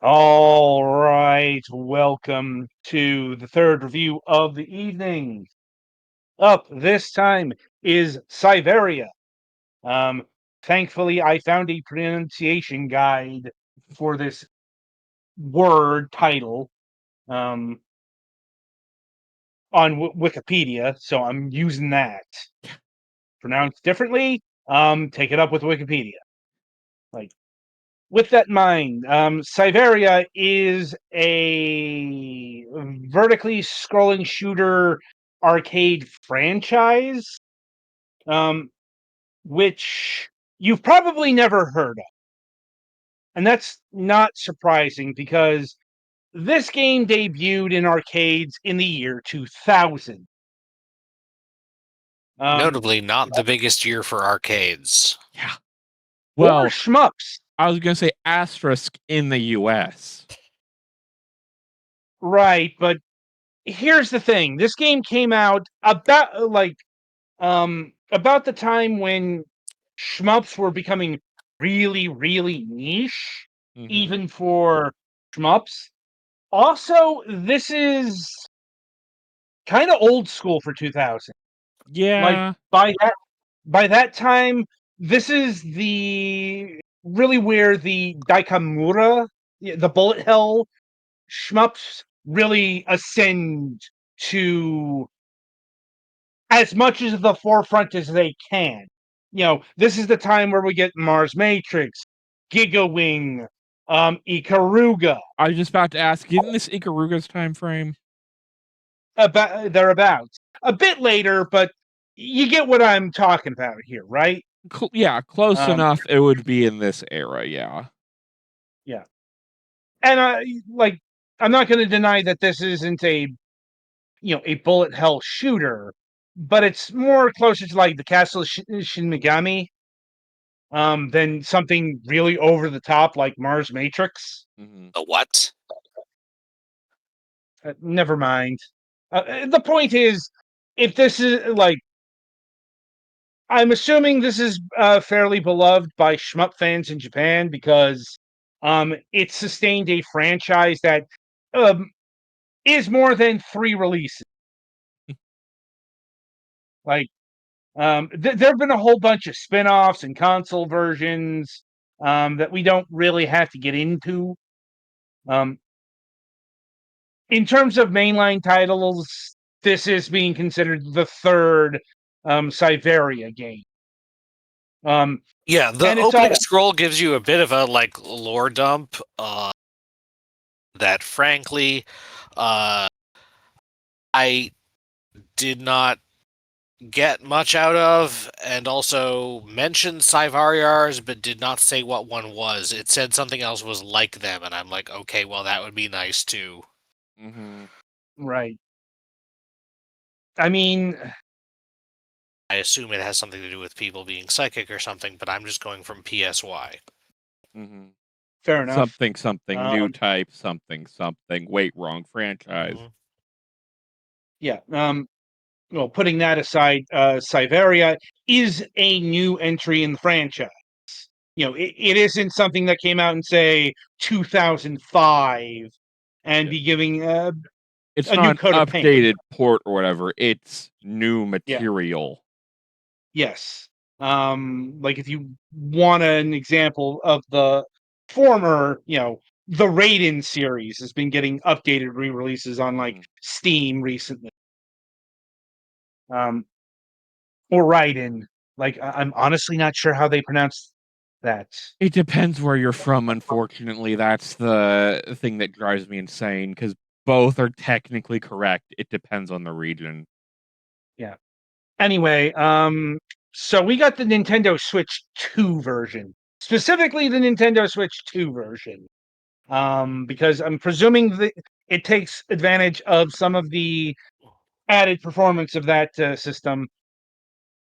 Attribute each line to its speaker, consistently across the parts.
Speaker 1: All right, welcome to the third review of the evening. Up this time is Psyvariar. Um, Thankfully, I found a pronunciation guide for this word title um, on Wikipedia, so I'm using that. Pronounced differently, take it up with Wikipedia. Like, with that in mind, Psyvariar is a vertically scrolling shooter arcade franchise, um, which you've probably never heard of. And that's not surprising because this game debuted in arcades in the year 2000.
Speaker 2: Notably, not the biggest year for arcades.
Speaker 3: Yeah.
Speaker 1: Or
Speaker 3: Well,
Speaker 1: shmups.
Speaker 3: I was going to say asterisk in the US.
Speaker 1: Right, but here's the thing. This game came out about the time when shmups were becoming really, really niche, even for shmups. Also, this is kind of old school for 2000. Like
Speaker 3: Yeah.
Speaker 1: by that time, this is the really where the Daikamura, the bullet hell shmups really ascend to as much as the forefront as they can. This is the time where we get Mars Matrix, Giga Wing, Ikaruga,
Speaker 3: I was just about to ask, isn't this Ikaruga's time frame?
Speaker 1: about thereabouts. A bit later, but you get what I'm talking about here, right?
Speaker 3: Yeah, close
Speaker 1: Um,
Speaker 3: enough. It would be in this era, yeah.
Speaker 1: yeah, and I'm not going to deny that this isn't a bullet hell shooter, but it's more closer to like the Castle Shin Megami than something really over the top like Mars Matrix.
Speaker 2: The what?
Speaker 1: Never mind. The point is, if this is I'm assuming this is fairly beloved by shmup fans in Japan because it sustained a franchise that um, is more than 3 releases. Like, there have been a whole bunch of spin-offs and console versions that we don't really have to get into. Um, in terms of mainline titles, this is being considered the third Psyvariar game.
Speaker 2: Yeah, the
Speaker 1: And it's all
Speaker 2: opening scroll gives you a bit of a lore dump that frankly I did not get much out of, and also mentioned Psyvariars but did not say what one was. It said something else was like them, and I'm like, okay, well that would be nice too.
Speaker 1: right. I mean,
Speaker 2: I assume it has something to do with people being psychic or something, but I'm just going from PSY.
Speaker 1: fair enough.
Speaker 3: Something, new type, something. Wait, wrong franchise.
Speaker 1: Yeah. Well, putting that aside, Psyvariar is a new entry in the franchise. It isn't something that came out in say 2005 and be giving
Speaker 3: It's
Speaker 1: a new
Speaker 3: not
Speaker 1: coat
Speaker 3: an
Speaker 1: of paint.
Speaker 3: updated port or whatever. It's new material.
Speaker 1: Yes. Like if you want an example of the former, the Raiden series has been getting updated re-releases on like Steam recently. Or Raiden. Like I'm honestly not sure how they pronounce that.
Speaker 3: It depends where you're from, unfortunately. That's the thing that drives me insane, because both are technically correct. It depends on the region.
Speaker 1: Yeah. Anyway, so we got the Nintendo Switch 2 version. Specifically the Nintendo Switch 2 version. Because I'm presuming that it takes advantage of some of the added performance of that system.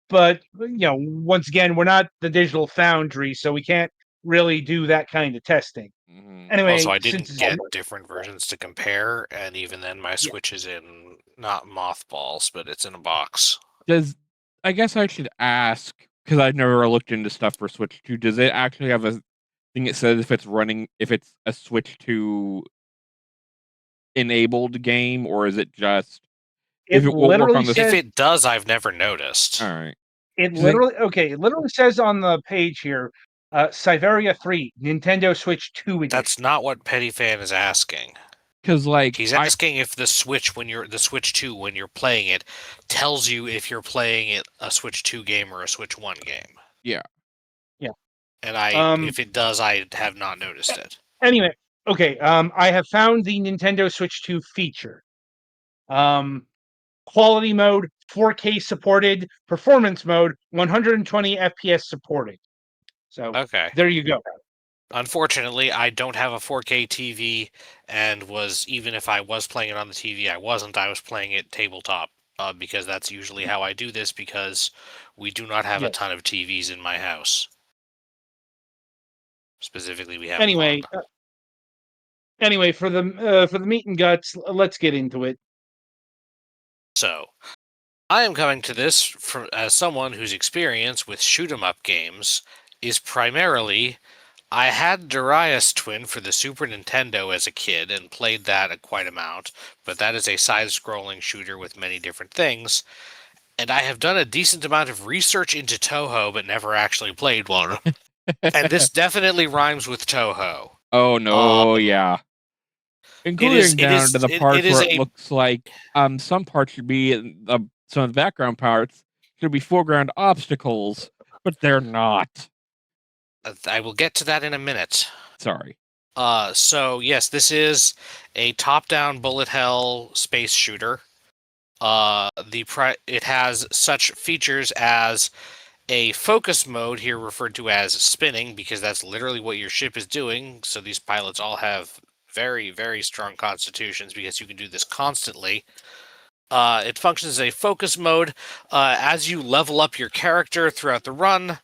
Speaker 1: But once again, we're not the Digital Foundry, so we can't really do that kind of testing. Anyway,
Speaker 2: also, I didn't get different versions to compare, and even then, my Switch is in not mothballs, but it's in a box.
Speaker 3: I guess I should ask, because I've never looked into stuff for Switch 2. Does it actually have a think it says if it's a Switch 2 enabled game, or is it just
Speaker 1: It
Speaker 3: if it won't work
Speaker 1: literally
Speaker 3: on the?
Speaker 2: If
Speaker 1: says
Speaker 2: it does, I've never noticed.
Speaker 3: All right,
Speaker 1: it literally says on the page here, Psyvariar 3, Nintendo Switch 2 edition.
Speaker 2: That's not what Petty Fan is asking.
Speaker 3: because like
Speaker 2: He's asking if the Switch 2 when you're playing it tells you if you're playing it a Switch 2 game or a Switch 1 game.
Speaker 3: Yeah.
Speaker 2: And if it does, I have not noticed it.
Speaker 1: Anyway, okay, I have found the Nintendo Switch 2 feature. Quality mode, 4K supported, performance mode, 120 FPS supported. So
Speaker 2: Okay.
Speaker 1: there you go.
Speaker 2: Unfortunately, I don't have a 4K TV, and even if I was playing it on the TV, I wasn't. I was playing it tabletop, because that's usually how I do this, because we do not have a
Speaker 1: Yes.
Speaker 2: ton of TVs in my house. Specifically, we have
Speaker 1: Anyway,
Speaker 2: one.
Speaker 1: Anyway, for the meat and guts, let's get into it.
Speaker 2: So, I am coming to this as someone whose experience with shoot 'em up games is primarily I had Darius Twin for the Super Nintendo as a kid and played that quite amount, but that is a side-scrolling shooter with many different things, and I have done a decent amount of research into Toho, but never actually played one. And this definitely rhymes with Toho.
Speaker 3: Oh no, yeah. Including
Speaker 2: it
Speaker 3: down
Speaker 2: is
Speaker 3: to the
Speaker 2: it,
Speaker 3: parts
Speaker 2: it is
Speaker 3: where it
Speaker 2: a
Speaker 3: looks like some parts should be some of the background parts should be foreground obstacles, but they're not.
Speaker 2: I will get to that in a minute.
Speaker 3: Sorry.
Speaker 2: So yes, this is a top-down bullet hell space shooter. It has such features as a focus mode, here referred to as spinning, because that's literally what your ship is doing. So these pilots all have very, very strong constitutions because you can do this constantly. It functions as a focus mode. As you level up your character throughout the run,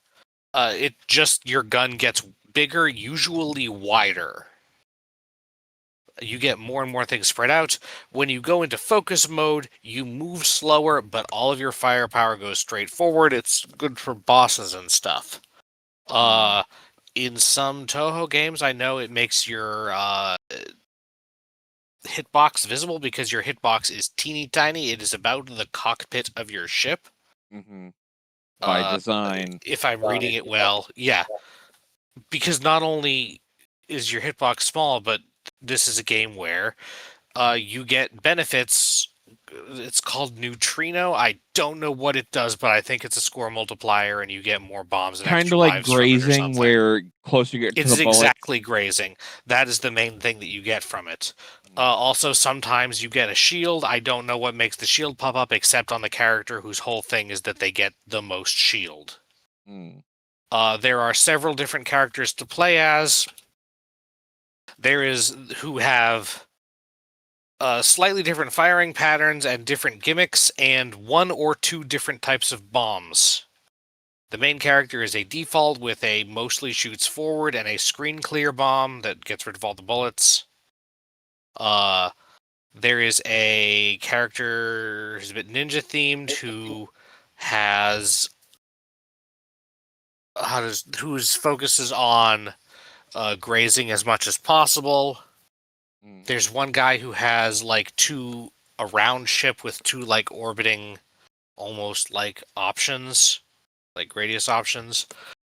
Speaker 2: your gun gets bigger, usually wider. You get more and more things spread out. When you go into focus mode, you move slower, but all of your firepower goes straight forward. It's good for bosses and stuff. In some Toho games, I know it makes your hitbox visible because your hitbox is teeny tiny. It is about the cockpit of your ship.
Speaker 3: Mm-hmm. By design.
Speaker 2: If I'm reading it well, yeah. Because not only is your hitbox small, but this is a game where you get benefits. It's called Neutrino. I don't know what it does, but I think it's a score multiplier, and you get more bombs and
Speaker 3: Kind
Speaker 2: extra
Speaker 3: of like
Speaker 2: lives from it or
Speaker 3: grazing,
Speaker 2: something.
Speaker 3: where closer you get to
Speaker 2: It's
Speaker 3: the bullet.
Speaker 2: exactly grazing. That is the main thing that you get from it. Also, sometimes you get a shield. I don't know what makes the shield pop up, except on the character whose whole thing is that they get the most shield. There are several different characters to play as. Who have slightly different firing patterns and different gimmicks, and one or two different types of bombs. The main character is a default with a mostly shoots forward and a screen clear bomb that gets rid of all the bullets. There is a character who's a bit ninja themed who whose focuses on grazing as much as possible. There's one guy who has a round ship with two orbiting almost options, radius options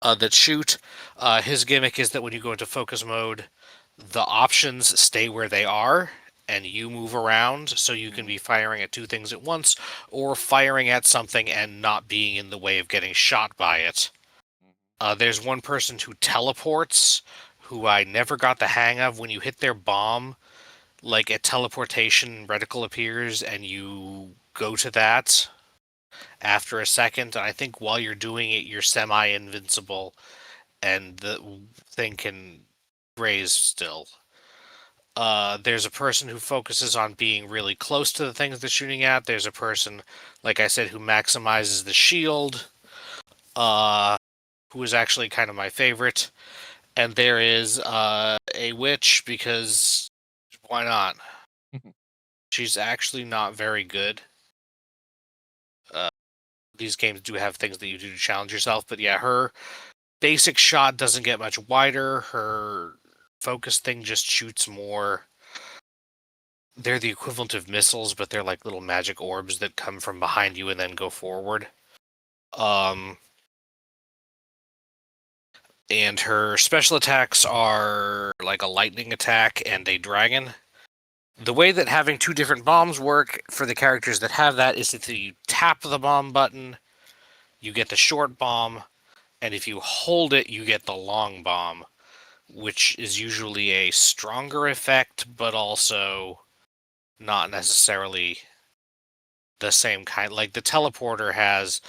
Speaker 2: that shoot. His gimmick is that when you go into focus mode, the options stay where they are and you move around, so you can be firing at two things at once or firing at something and not being in the way of getting shot by it. There's one person who teleports, who I never got the hang of. When you hit their bomb, a teleportation reticle appears and you go to that after a second. And I think while you're doing it, you're semi-invincible and the thing can graze still. There's a person who focuses on being really close to the things they're shooting at. There's a person, like I said, who maximizes the shield, who is actually kind of my favorite. And there is a witch, because why not? She's actually not very good. These games do have things that you do to challenge yourself, but yeah, her basic shot doesn't get much wider. Her focus thing just shoots more. They're the equivalent of missiles, but they're like little magic orbs that come from behind you and then go forward. And her special attacks are like a lightning attack and a dragon. The way that having two different bombs work for the characters that have that is that you tap the bomb button, you get the short bomb, and if you hold it, you get the long bomb, which is usually a stronger effect, but also not necessarily the same kind. Like the teleporter's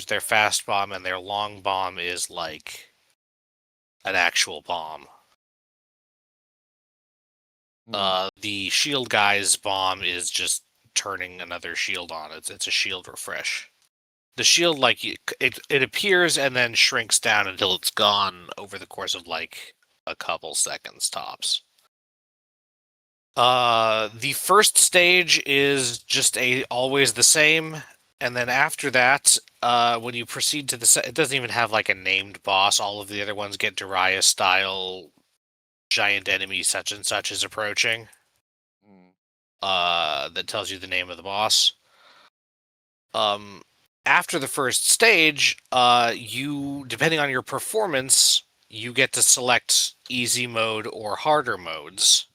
Speaker 2: their fast bomb, and their long bomb is like an actual bomb. The shield guy's bomb is just turning another shield on. It's a shield refresh. The shield, like, it appears and then shrinks down until it's gone over the course of like a couple seconds tops. The first stage is just always the same, and then after that, when you proceed to it doesn't even have like a named boss. All of the other ones get Darius style giant enemy such and such is approaching. That tells you the name of the boss. After the first stage, you, depending on your performance, you get to select easy mode or harder modes.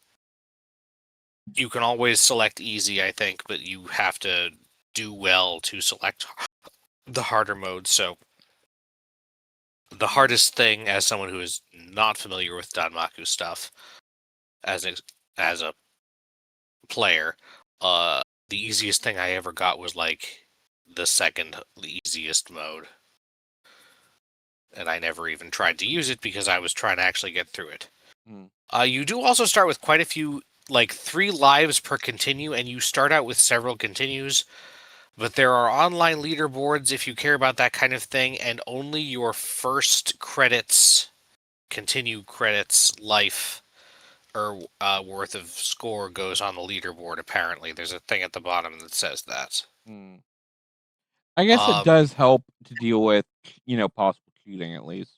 Speaker 2: You can always select easy, I think, but you have to do well to select the harder mode. So the hardest thing, as someone who is not familiar with Danmaku stuff, as a player, the easiest thing I ever got was like the second easiest mode. And I never even tried to use it because I was trying to actually get through it. You do also start with quite a few, like 3 lives per continue, and you start out with several continues. But there are online leaderboards if you care about that kind of thing, and only your first continue credits, life, or worth of score goes on the leaderboard, apparently. There's a thing at the bottom that says that.
Speaker 3: I guess it does help to deal with, possible cheating at least.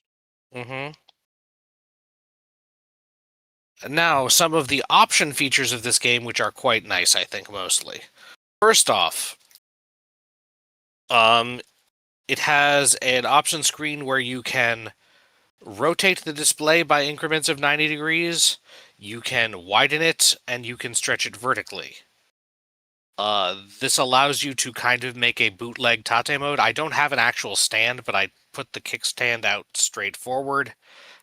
Speaker 2: Now, some of the option features of this game, which are quite nice, I think, mostly. First off, it has an option screen where you can rotate the display by increments of 90 degrees, you can widen it, and you can stretch it vertically. This allows you to kind of make a bootleg Tate mode. I don't have an actual stand, but I put the kickstand out straight forward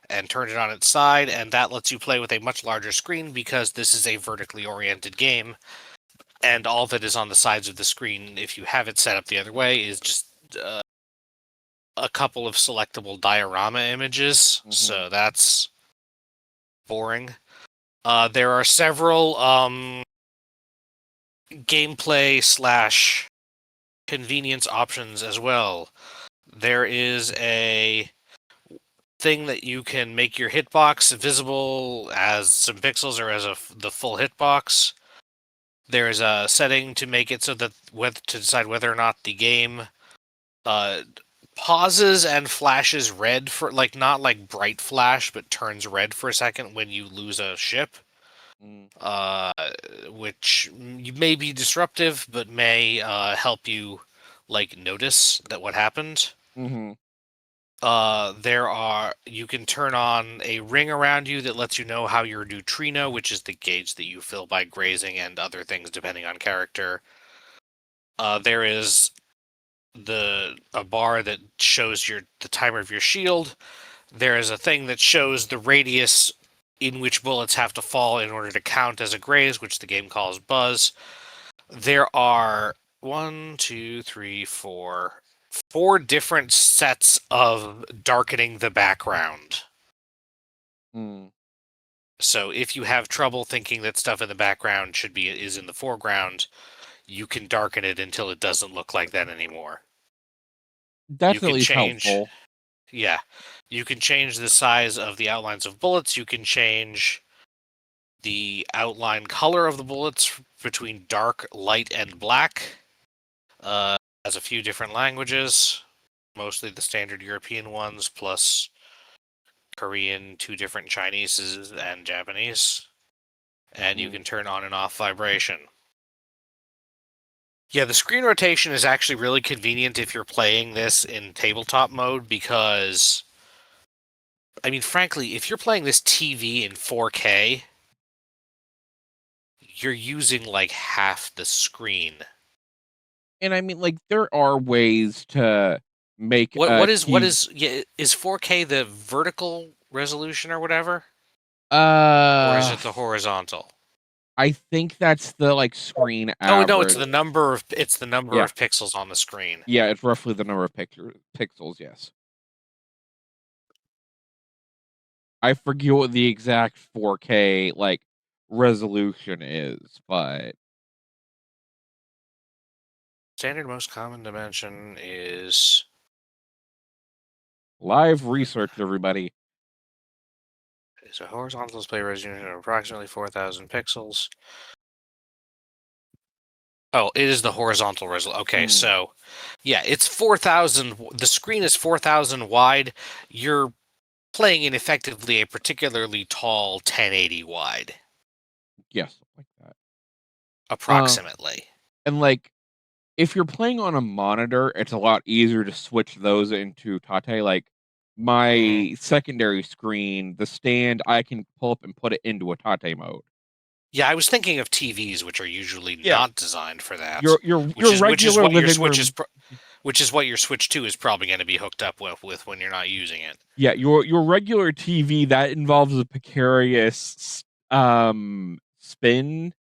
Speaker 2: and turn it on its side, and that lets you play with a much larger screen because this is a vertically oriented game, and all that is on the sides of the screen, if you have it set up the other way, is just a couple of selectable diorama images, so that's boring. There are several gameplay / convenience options as well. There is a thing that you can make your hitbox visible as some pixels or as the full hitbox. There is a setting to make it so that to decide whether or not the game pauses and flashes red for, like, not like bright flash, but turns red for a second when you lose a ship. Which may be disruptive, but may help you, like, notice that what happened. You can turn on a ring around you that lets you know how your neutrino, which is the gauge that you fill by grazing and other things depending on character. There is a bar that shows the timer of your shield. There is a thing that shows the radius in which bullets have to fall in order to count as a graze, which the game calls buzz. There are 4 different sets of darkening the background. So if you have trouble thinking that stuff in the background is in the foreground, you can darken it until it doesn't look like that anymore.
Speaker 3: That's at least helpful.
Speaker 2: Yeah. You can change the size of the outlines of bullets. You can change the outline color of the bullets between dark, light, and black. Has a few different languages. mostly the standard European ones, plus Korean, 2 different Chineses, and Japanese. And you can turn on and off vibration. Yeah, the screen rotation is actually really convenient if you're playing this in tabletop mode because, I mean, frankly, if you're playing this TV in 4K, you're using like half the screen.
Speaker 3: And I mean, like, there are ways to make
Speaker 2: What is
Speaker 3: TV.
Speaker 2: is 4K the vertical resolution or whatever, or is
Speaker 3: Uh,
Speaker 2: it the horizontal?
Speaker 3: I think that's the like screen
Speaker 2: Oh no, it's
Speaker 3: average.
Speaker 2: the number of
Speaker 3: Yeah,
Speaker 2: pixels on the screen.
Speaker 3: yeah, it's roughly the number of pixels. Yes, I forget what the exact 4K like resolution is, but
Speaker 2: Standard most common dimension is
Speaker 3: live research, everybody.
Speaker 2: a horizontal display resolution of approximately 4,000 pixels. Oh, it is the horizontal resolution. Okay, so yeah, it's 4,000. The screen is 4,000 wide. You're playing in effectively a particularly tall 1080 wide,
Speaker 3: Yes, like that.
Speaker 2: approximately.
Speaker 3: And like, if you're playing on a monitor, it's a lot easier to switch those into Tate. Like my secondary screen, the stand, I can pull up and put it into a Tate mode.
Speaker 2: Yeah, I was thinking of TVs, which are usually
Speaker 3: Yeah.
Speaker 2: not designed for that.
Speaker 3: Your
Speaker 2: which is
Speaker 3: regular
Speaker 2: what your
Speaker 3: living
Speaker 2: Switch
Speaker 3: room.
Speaker 2: is. Which is what your Switch 2 is probably going to be hooked up with when you're not using it.
Speaker 3: Yeah, your regular TV that involves a precarious spin,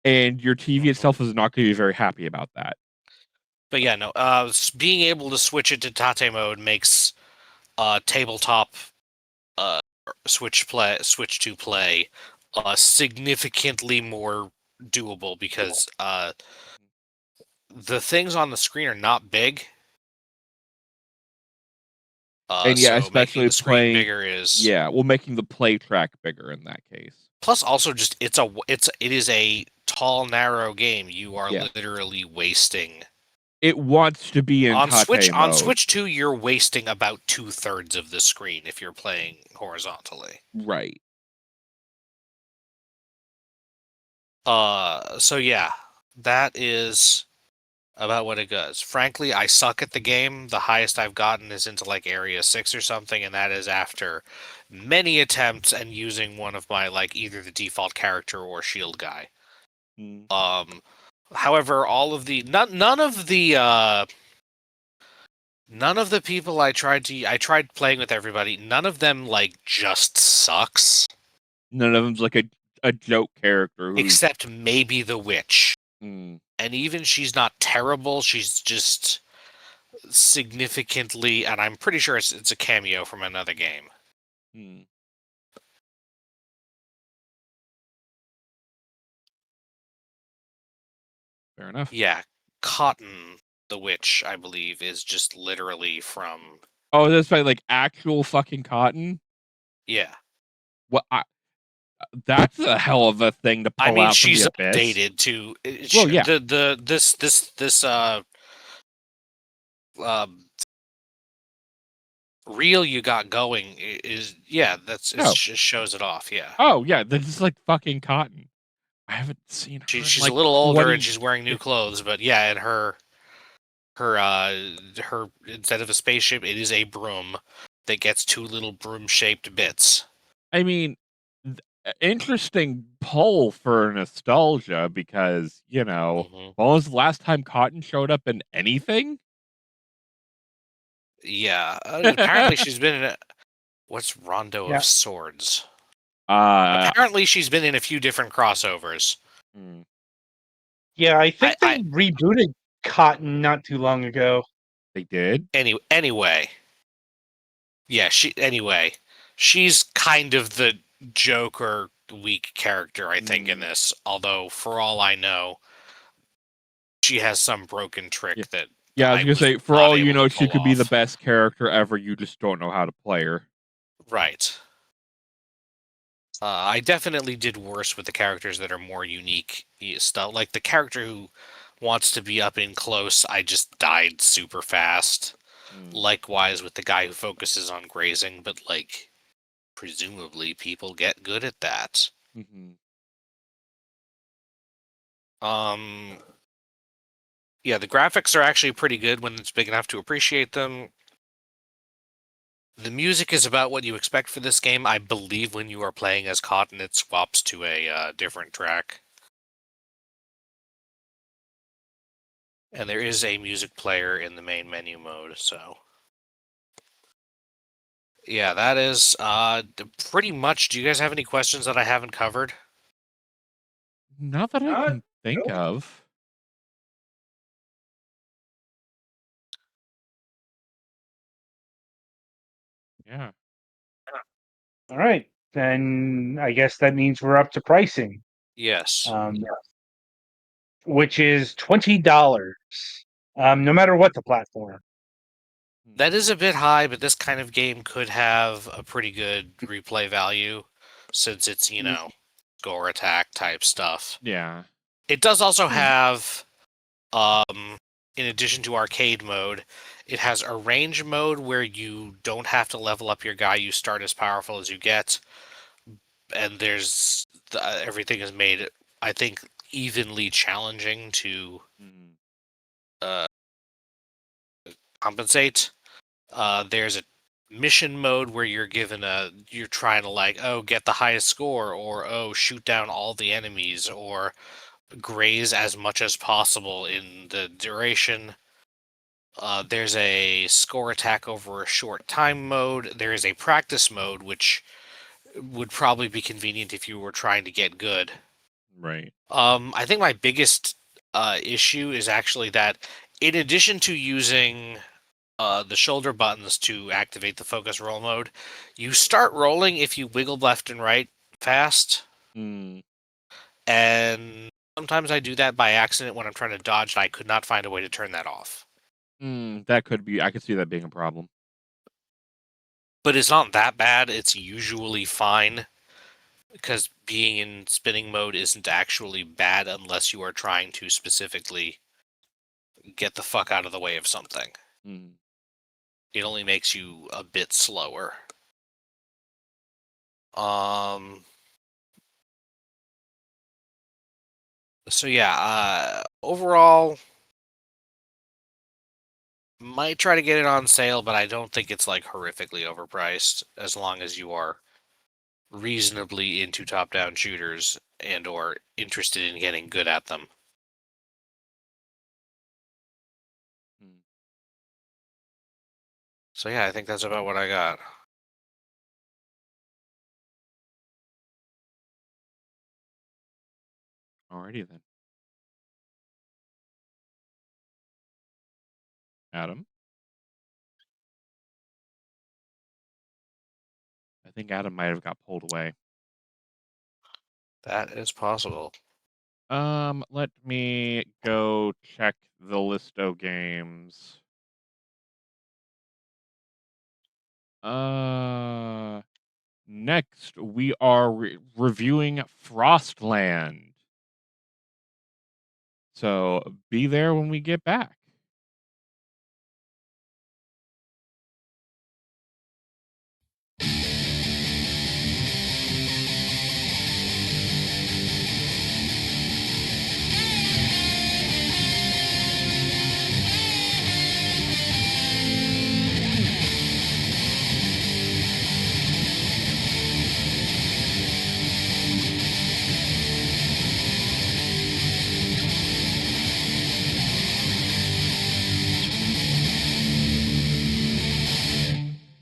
Speaker 3: and your TV itself is not going to be very happy about that.
Speaker 2: But yeah, no. Being able to switch it to Tate mode makes tabletop Switch 2 play significantly more doable because the things on the screen are not big.
Speaker 3: And yeah,
Speaker 2: So making
Speaker 3: especially
Speaker 2: the screen
Speaker 3: playing.
Speaker 2: bigger is
Speaker 3: Yeah, well, making the play track bigger in that case.
Speaker 2: plus also just it is a tall narrow game. You are
Speaker 3: Yeah.
Speaker 2: literally wasting.
Speaker 3: It wants to be in
Speaker 2: On
Speaker 3: Tate mode.
Speaker 2: On Switch 2, you're wasting about 2/3 of the screen if you're playing horizontally.
Speaker 3: Right.
Speaker 2: So yeah, that is about what it does. Frankly, I suck at the game. The highest I've gotten is into like area 6 or something, and that is after many attempts and using one of my like either the default character or shield guy. However, all of the none of the people I tried playing with everybody. None of them like just sucks.
Speaker 3: None of them's like a joke character.
Speaker 2: Except maybe the witch.
Speaker 3: Mm.
Speaker 2: And even she's not terrible. She's just significantly, and I'm pretty sure it's a cameo from another game.
Speaker 3: Fair enough.
Speaker 2: Yeah, Cotton the witch, I believe, is just literally from.
Speaker 3: Oh, that's like actual fucking Cotton.
Speaker 2: Yeah.
Speaker 3: What? That's a hell of a thing to pull out from the abyss.
Speaker 2: She's updated to.
Speaker 3: Well, yeah.
Speaker 2: This reel you got going is it just shows it off. Yeah.
Speaker 3: Oh yeah, that's just like fucking Cotton. I haven't seen her.
Speaker 2: She's
Speaker 3: like
Speaker 2: a little older and she's wearing new clothes, but yeah, and her instead of a spaceship, it is a broom that gets 2 little broom-shaped bits.
Speaker 3: I mean, interesting pull for nostalgia because, when was the last time Cotton showed up in anything?
Speaker 2: Yeah, apparently she's been in what's Rondo of Swords? Apparently she's been in a few different crossovers.
Speaker 1: Yeah, I think they rebooted Cotton not too long ago.
Speaker 3: They did?
Speaker 2: Anyway. Yeah, she's kind of the joke or weak character, I think, in this. Although, for all I know, she has some broken trick that.
Speaker 3: Yeah, I was gonna say, for all you know, she could be the best character ever. You just don't know how to play her.
Speaker 2: Right. I definitely did worse with the characters that are more unique stuff. Like the character who wants to be up in close, I just died super fast. Likewise with the guy who focuses on grazing, but like presumably people get good at that. Yeah, the graphics are actually pretty good when it's big enough to appreciate them. The music is about what you expect for this game. I believe when you are playing as Cotton, it swaps to a different track. And there is a music player in the main menu mode, so... Yeah, that is pretty much... Do you guys have any questions that I haven't covered?
Speaker 3: Not that I can think of. Yeah.
Speaker 1: All right. Then I guess that means we're up to pricing.
Speaker 2: Yes.
Speaker 1: Which is $20. No matter what the platform.
Speaker 2: That is a bit high, but this kind of game could have a pretty good replay value since it's, you know, score attack type stuff.
Speaker 3: Yeah.
Speaker 2: It does also have, in addition to arcade mode, it has a range mode where you don't have to level up your guy. You start as powerful as you get. And there's everything is made, I think, evenly challenging to compensate. There's a mission mode where you're trying to like, oh, get the highest score, or oh, shoot down all the enemies, or graze as much as possible in the duration. There's a score attack over a short time mode. There is a practice mode, which would probably be convenient if you were trying to get good.
Speaker 3: Right.
Speaker 2: I think my biggest issue is actually that in addition to using the shoulder buttons to activate the focus roll mode, you start rolling if you wiggle left and right fast. And sometimes I do that by accident when I'm trying to dodge, and I could not find a way to turn that off.
Speaker 3: That could be, I could see that being a problem.
Speaker 2: But it's not that bad. It's usually fine, because being in spinning mode isn't actually bad unless you are trying to specifically get the fuck out of the way of something. It only makes you a bit slower. So yeah, overall, might try to get it on sale, but I don't think it's like horrifically overpriced, as long as you are reasonably into top-down shooters and or interested in getting good at them. So yeah, I think that's about what I got.
Speaker 3: Alrighty then. Adam? I think Adam might have got pulled away.
Speaker 2: That is possible.
Speaker 3: Let me go check the list of games. Next we are reviewing Frostland. So be there when we get back.